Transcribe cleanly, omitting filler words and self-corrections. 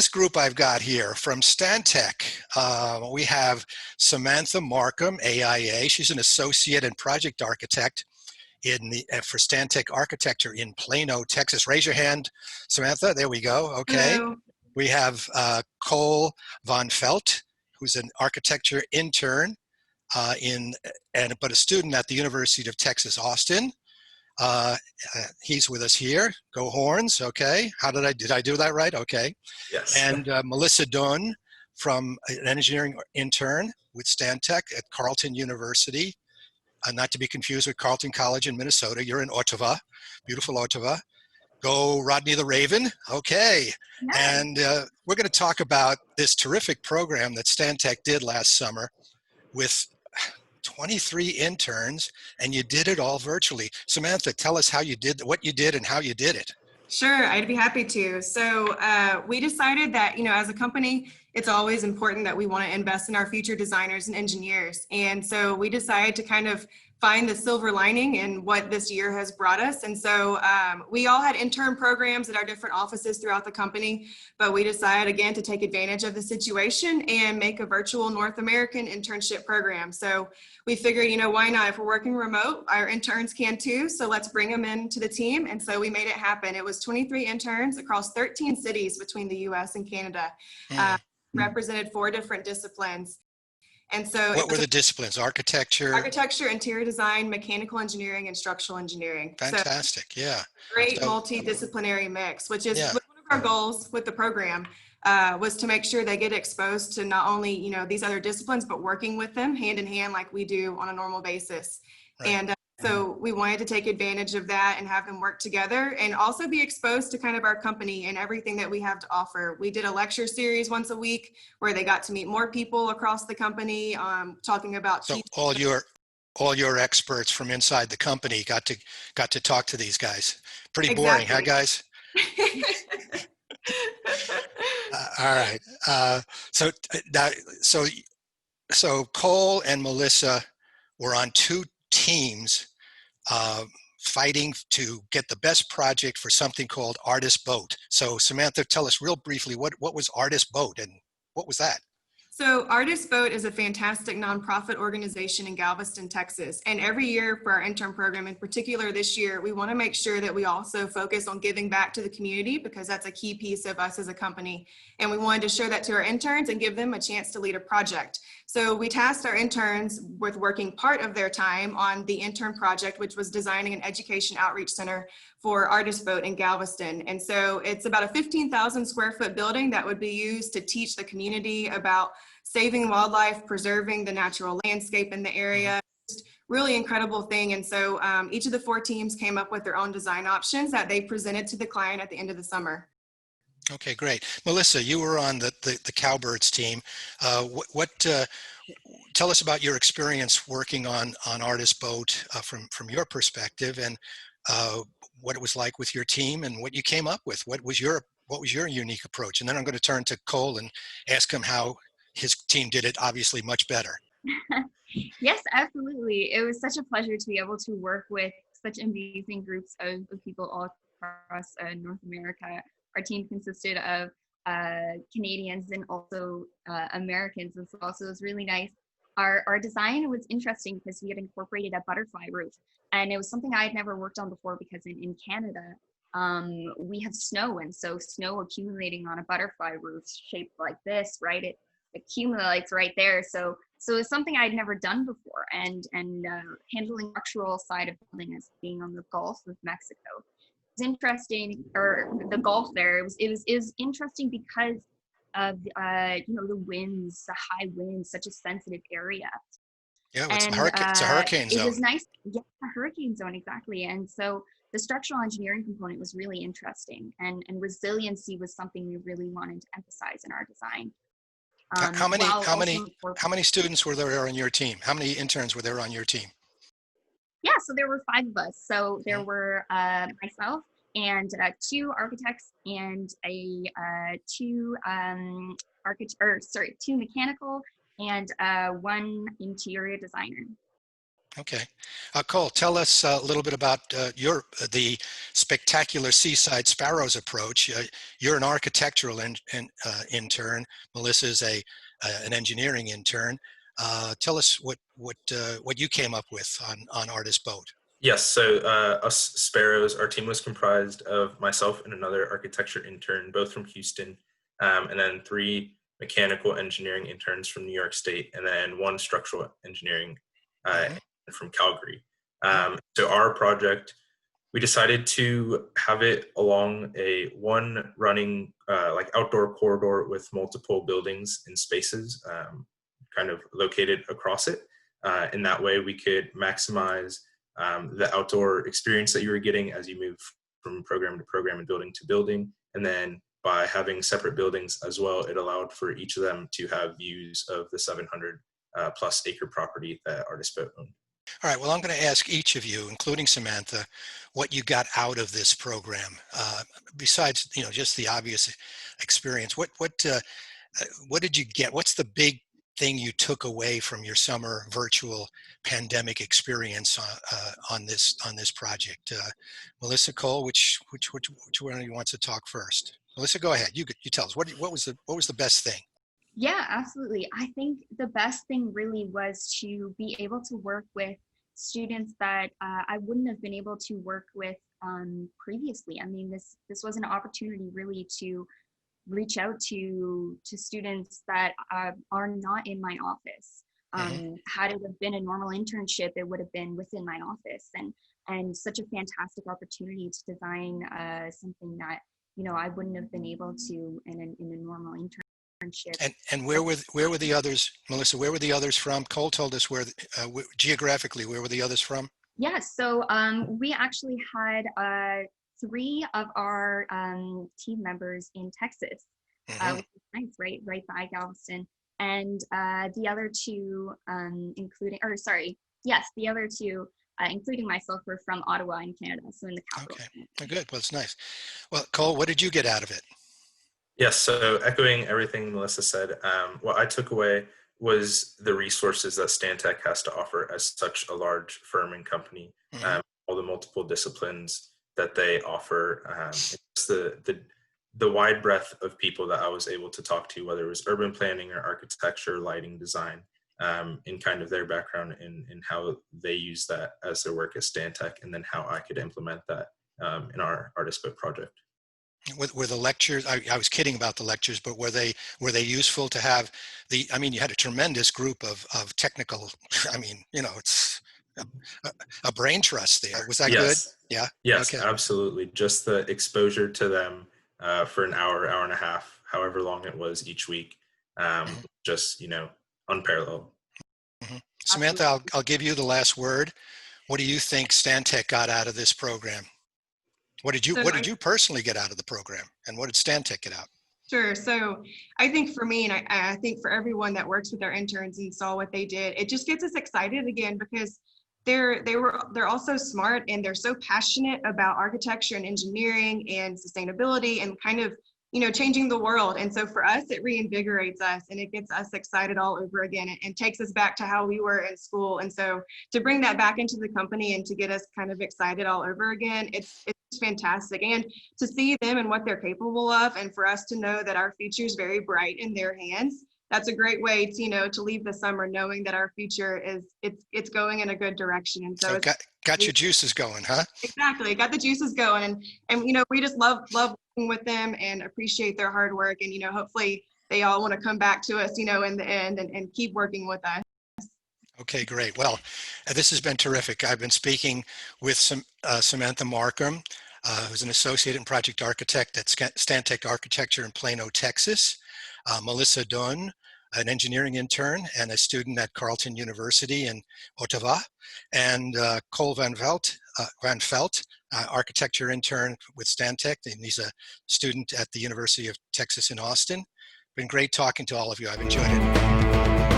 this group I've got here from Stantec, we have Samantha Markham, AIA. She's an associate and project architect for Stantec Architecture in Plano, Texas. Raise your hand, Samantha. There we go. Okay. Hello. We have Cole von Feldt, who's an architecture intern but a student at the University of Texas, Austin. He's with us here. Go Horns. Okay. Did I do that right? Okay. Yes. And Melissa Dunn, from an engineering intern with Stantec at Carleton University, not to be confused with Carleton College in Minnesota. You're in Ottawa, beautiful Ottawa. Go Rodney the Raven. Okay. Nice. And we're going to talk about this terrific program that Stantec did last summer with 23 interns, and you did it all virtually. Samantha, tell us what you did and how you did it. Sure, I'd be happy to. So we decided that, as a company, it's always important that we want to invest in our future designers and engineers. And so we decided to kind of find the silver lining in what this year has brought us. And so we all had intern programs at our different offices throughout the company, but we decided again to take advantage of the situation and make a virtual North American internship program. So we figured, why not? If we're working remote, our interns can too. So let's bring them into the team. And so we made it happen. It was 23 interns across 13 cities between the US and Canada, represented 4 different disciplines. And so what were the disciplines? Architecture, interior design, mechanical engineering, and structural engineering. Fantastic. So, yeah. Great multidisciplinary mix, which is one of our goals with the program, was to make sure they get exposed to not only, these other disciplines, but working with them hand in hand like we do on a normal basis. Right. And so we wanted to take advantage of that and have them work together and also be exposed to kind of our company and everything that we have to offer. We did a lecture series once a week where they got to meet more people across the company, talking about. So all your experts from inside the company got to talk to these guys. Pretty boring, huh, guys? All right. So Cole and Melissa were on 2 teams fighting to get the best project for something called Artist Boat. So Samantha, tell us real briefly, what was Artist Boat and what was that? So Artist Boat is a fantastic nonprofit organization in Galveston, Texas. And every year for our intern program, in particular this year, we want to make sure that we also focus on giving back to the community because that's a key piece of us as a company. And we wanted to show that to our interns and give them a chance to lead a project. So we tasked our interns with working part of their time on the intern project, which was designing an education outreach center for Artist Boat in Galveston. And so it's about a 15,000 square foot building that would be used to teach the community about saving wildlife, preserving the natural landscape in the area. Just really incredible thing. And so each of the 4 teams came up with their own design options that they presented to the client at the end of the summer. Okay, great. Melissa, you were on the Cowbirds team. Tell us about your experience working on Artist Boat from your perspective, and what it was like with your team and what you came up with. What was your unique approach? And then I'm going to turn to Cole and ask him how his team did it obviously much better. Yes, absolutely. It was such a pleasure to be able to work with such amazing groups of people all across North America. Our team consisted of Canadians and also Americans as well, so it was really nice. Our design was interesting because we had incorporated a butterfly roof, and it was something I had never worked on before because in Canada, we have snow, and so snow accumulating on a butterfly roof shaped like this, right? It accumulates right there. So it's something I'd never done before, and handling the structural side of building as being on the Gulf of Mexico. It's interesting, or the Gulf there. It was interesting because of the winds, the high winds, such a sensitive area. Yeah, it's a hurricane zone. It was nice. Yeah, a hurricane zone, exactly. And so the structural engineering component was really interesting, and resiliency was something we really wanted to emphasize in our design. How many students were there on your team? How many interns were there on your team? Yeah, so there were 5 of us. So there were myself and 2 architects and two mechanical and 1 interior designer. Okay. Cole, tell us a little bit about the spectacular Seaside Sparrows approach. You're an architectural intern. Melissa's an engineering intern. Tell us what you came up with on Artist Boat. Yes, so us Sparrows, our team was comprised of myself and another architecture intern, both from Houston, and then 3 mechanical engineering interns from New York State, and then 1 structural engineering from Calgary. So our project, we decided to have it along one running like outdoor corridor with multiple buildings and spaces kind of located across it. In that way, we could maximize the outdoor experience that you were getting as you move from program to program and building to building. And then by having separate buildings as well, it allowed for each of them to have views of the 700 plus acre property that Artist Boat owned. All right, well, I'm going to ask each of you, including Samantha, what you got out of this program, besides, just the obvious experience. What did you get? What's the big thing you took away from your summer virtual pandemic experience on this project? Melissa, Cole, which one of you wants to talk first? Melissa, go ahead. You tell us what was the best thing? Yeah, absolutely. I think the best thing really was to be able to work with students that I wouldn't have been able to work with previously. I mean, this was an opportunity really to reach out to students that are not in my office. Had it have been a normal internship, it would have been within my office, and such a fantastic opportunity to design something that I wouldn't have been able to in a normal internship. And where were the others, Melissa? Where were the others from? Cole told us where geographically, where were the others from? Yeah, so we actually had 3 of our team members in Texas, which is nice, right by Galveston, and the other 2, including myself, were from Ottawa in Canada, so in the capital. Okay, good. Well, it's nice. Well, Cole, what did you get out of it? Yes, so echoing everything Melissa said, what I took away was the resources that Stantec has to offer as such a large firm and company, all the multiple disciplines that they offer, it's the wide breadth of people that I was able to talk to, whether it was urban planning or architecture, lighting design, in kind of their background and how they use that as their work at Stantec, and then how I could implement that in our Artist Boat project. Were the lectures, I was kidding about the lectures, but were they useful to have you had a tremendous group of technical, it's a brain trust there. Was that good? Yeah. Yes, okay. Absolutely. Just the exposure to them for an hour and a half, however long it was each week, just, unparalleled. Samantha, I'll give you the last word. What do you think Stantec got out of this program? What did you personally get out of the program, and what did Stantec get out? Sure. So I think for me, and I think for everyone that works with our interns and saw what they did, it just gets us excited again, because they're also smart, and they're so passionate about architecture and engineering and sustainability and kind of changing the world. And so for us, it reinvigorates us, and it gets us excited all over again, and takes us back to how we were in school. And so to bring that back into the company and to get us kind of excited all over again, it's fantastic. And to see them and what they're capable of, and for us to know that our future is very bright in their hands, that's a great way to, to leave the summer knowing that our future it's going in a good direction. And so got your juices going, huh? Exactly. Got the juices going. And we just love working with them and appreciate their hard work. And, hopefully they all want to come back to us, in the end and keep working with us. Okay, great. Well, this has been terrific. I've been speaking with Samantha Markham, who's an associate and project architect at Stantec Architecture in Plano, Texas. Melissa Dunn, an engineering intern and a student at Carleton University in Ottawa, and Cole Van Feldt, architecture intern with Stantec, and he's a student at the University of Texas in Austin. Been great talking to all of you. I've enjoyed it.